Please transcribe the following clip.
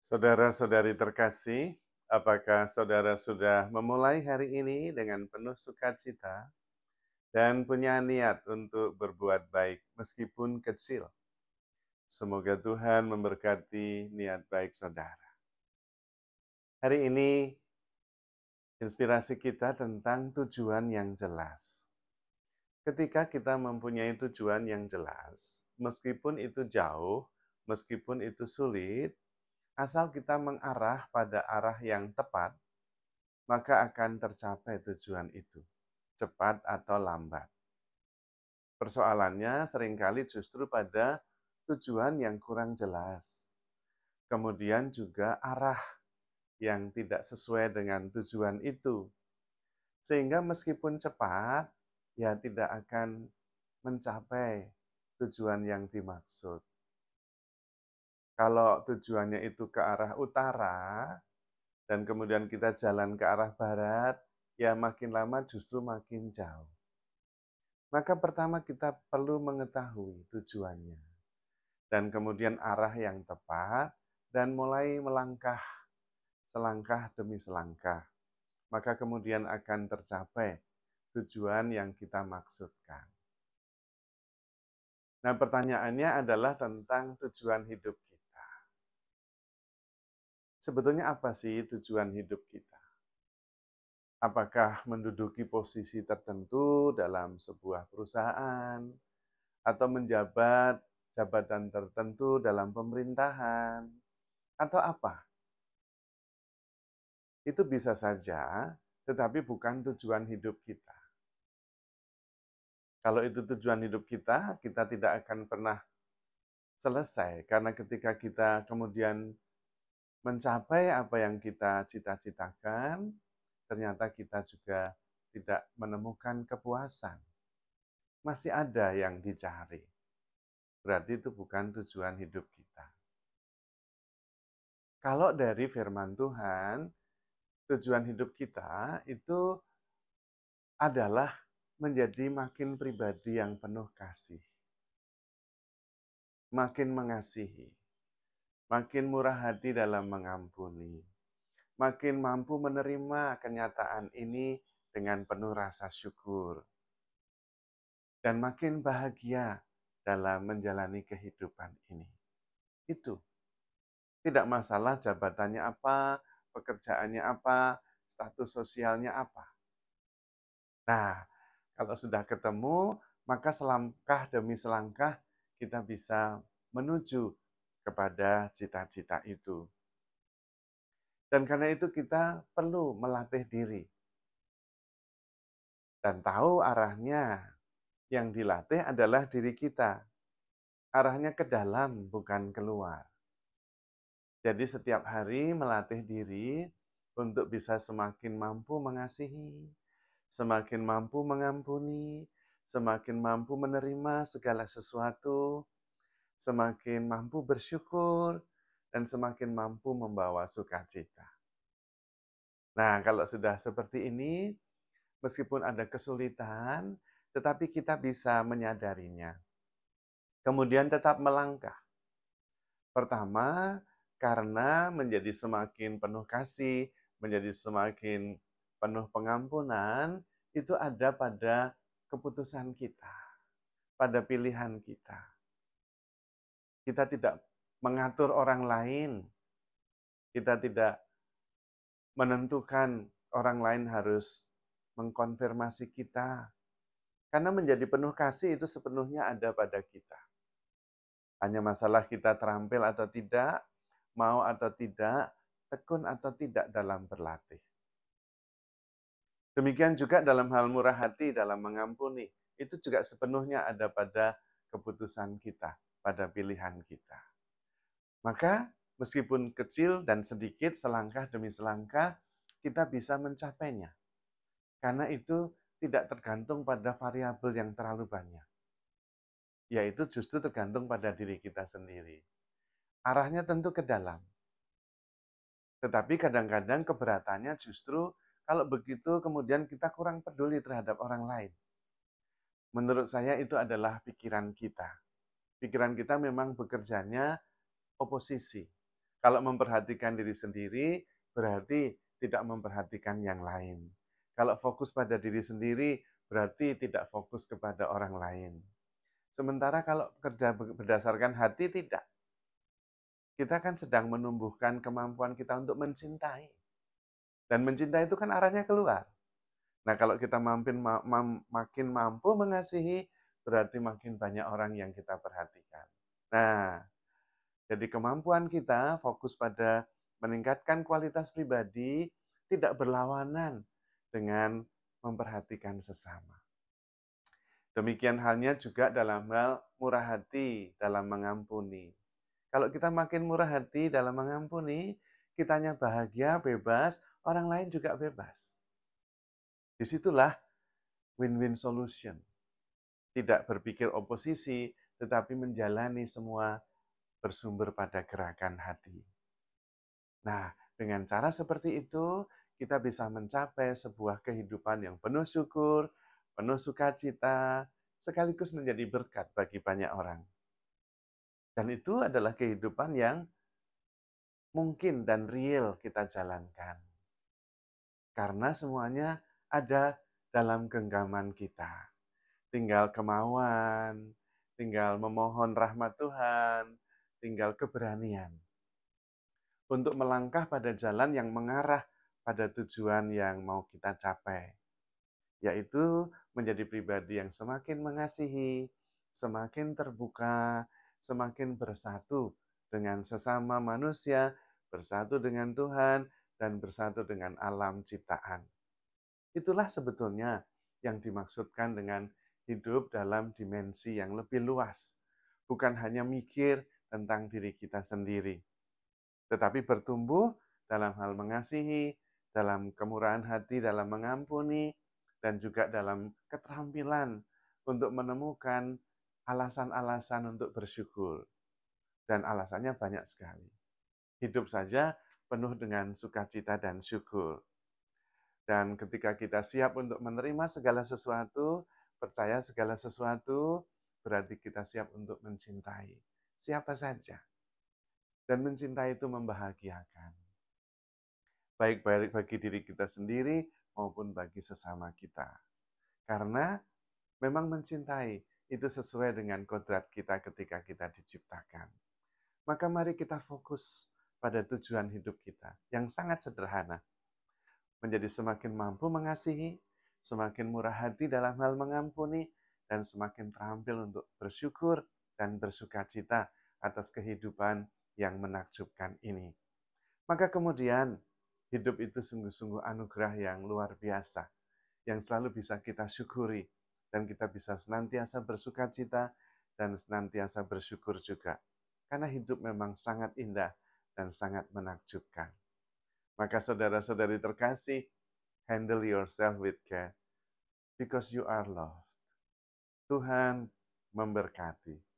Saudara-saudari terkasih, apakah saudara sudah memulai hari ini dengan penuh sukacita dan punya niat untuk berbuat baik meskipun kecil? Semoga Tuhan memberkati niat baik saudara. Hari ini inspirasi kita tentang tujuan yang jelas. Ketika kita mempunyai tujuan yang jelas, meskipun itu jauh, meskipun itu sulit, asal kita mengarah pada arah yang tepat, maka akan tercapai tujuan itu, cepat atau lambat. Persoalannya seringkali justru pada tujuan yang kurang jelas. Kemudian juga arah yang tidak sesuai dengan tujuan itu. Sehingga meskipun cepat, ya tidak akan mencapai tujuan yang dimaksud. Kalau tujuannya itu ke arah utara, dan kemudian kita jalan ke arah barat, ya makin lama justru makin jauh. Maka pertama kita perlu mengetahui tujuannya, dan kemudian arah yang tepat, dan mulai melangkah selangkah demi selangkah. Maka kemudian akan tercapai tujuan yang kita maksudkan. Nah, pertanyaannya adalah tentang tujuan hidup kita. Sebetulnya apa sih tujuan hidup kita? Apakah menduduki posisi tertentu dalam sebuah perusahaan, atau menjabat jabatan tertentu dalam pemerintahan, atau apa? Itu bisa saja, tetapi bukan tujuan hidup kita. Kalau itu tujuan hidup kita tidak akan pernah selesai, karena ketika kita kemudian mencapai apa yang kita cita-citakan, ternyata kita juga tidak menemukan kepuasan. Masih ada yang dicari. Berarti itu bukan tujuan hidup kita. Kalau dari firman Tuhan, tujuan hidup kita itu adalah menjadi makin pribadi yang penuh kasih. Makin mengasihi. Makin murah hati dalam mengampuni. Makin mampu menerima kenyataan ini dengan penuh rasa syukur. Dan makin bahagia dalam menjalani kehidupan ini. Itu. Tidak masalah jabatannya apa, pekerjaannya apa, status sosialnya apa. Nah, kalau sudah ketemu, maka selangkah demi selangkah kita bisa menuju kepada cita-cita itu. Dan karena itu kita perlu melatih diri. Dan tahu arahnya. Yang dilatih adalah diri kita. Arahnya ke dalam, bukan keluar. Jadi setiap hari melatih diri untuk bisa semakin mampu mengasihi, semakin mampu mengampuni, semakin mampu menerima segala sesuatu, semakin mampu bersyukur, dan semakin mampu membawa sukacita. Nah, kalau sudah seperti ini, meskipun ada kesulitan, tetapi kita bisa menyadarinya. Kemudian tetap melangkah. Pertama, karena menjadi semakin penuh kasih, menjadi semakin penuh pengampunan, itu ada pada keputusan kita, pada pilihan kita. Kita tidak mengatur orang lain, kita tidak menentukan orang lain harus mengkonfirmasi kita. Karena menjadi penuh kasih itu sepenuhnya ada pada kita. Hanya masalah kita terampil atau tidak, mau atau tidak, tekun atau tidak dalam berlatih. Demikian juga dalam hal murah hati, dalam mengampuni. Itu juga sepenuhnya ada pada keputusan kita, pada pilihan kita. Maka meskipun kecil dan sedikit, selangkah demi selangkah, kita bisa mencapainya. Karena itu tidak tergantung pada variabel yang terlalu banyak. Yaitu justru tergantung pada diri kita sendiri. Arahnya tentu ke dalam. Tetapi kadang-kadang keberatannya justru kalau begitu kemudian kita kurang peduli terhadap orang lain. Menurut saya itu adalah pikiran kita. Pikiran kita memang bekerjanya oposisi. Kalau memperhatikan diri sendiri, berarti tidak memperhatikan yang lain. Kalau fokus pada diri sendiri, berarti tidak fokus kepada orang lain. Sementara kalau kerja berdasarkan hati, tidak. Kita kan sedang menumbuhkan kemampuan kita untuk mencintai. Dan mencintai itu kan arahnya keluar. Nah, kalau kita makin mampu mengasihi, berarti makin banyak orang yang kita perhatikan. Nah, jadi kemampuan kita fokus pada meningkatkan kualitas pribadi, tidak berlawanan dengan memperhatikan sesama. Demikian halnya juga dalam hal murah hati dalam mengampuni. Kalau kita makin murah hati dalam mengampuni, kitanya bahagia, bebas, orang lain juga bebas. Disitulah win-win solution. Tidak berpikir oposisi, tetapi menjalani semua bersumber pada gerakan hati. Nah, dengan cara seperti itu, kita bisa mencapai sebuah kehidupan yang penuh syukur, penuh sukacita, sekaligus menjadi berkat bagi banyak orang. Dan itu adalah kehidupan yang mungkin dan real kita jalankan. Karena semuanya ada dalam genggaman kita. Tinggal kemauan, tinggal memohon rahmat Tuhan, tinggal keberanian untuk melangkah pada jalan yang mengarah pada tujuan yang mau kita capai, yaitu menjadi pribadi yang semakin mengasihi, semakin terbuka, semakin bersatu dengan sesama manusia, bersatu dengan Tuhan, dan bersatu dengan alam ciptaan. Itulah sebetulnya yang dimaksudkan dengan hidup dalam dimensi yang lebih luas. Bukan hanya mikir tentang diri kita sendiri, tetapi bertumbuh dalam hal mengasihi, dalam kemurahan hati, dalam mengampuni, dan juga dalam keterampilan untuk menemukan alasan-alasan untuk bersyukur. Dan alasannya banyak sekali. Hidup saja penuh dengan sukacita dan syukur. Dan ketika kita siap untuk menerima segala sesuatu, percaya segala sesuatu, berarti kita siap untuk mencintai siapa saja. Dan mencintai itu membahagiakan. Baik bagi diri kita sendiri maupun bagi sesama kita. Karena memang mencintai itu sesuai dengan kodrat kita ketika kita diciptakan. Maka mari kita fokus pada tujuan hidup kita yang sangat sederhana. Menjadi semakin mampu mengasihi, semakin murah hati dalam hal mengampuni, dan semakin terampil untuk bersyukur dan bersukacita atas kehidupan yang menakjubkan ini. Maka kemudian hidup itu sungguh-sungguh anugerah yang luar biasa, yang selalu bisa kita syukuri, dan kita bisa senantiasa bersukacita dan senantiasa bersyukur juga. Karena hidup memang sangat indah dan sangat menakjubkan. Maka saudara-saudari terkasih, handle yourself with care, because you are loved. Tuhan memberkati.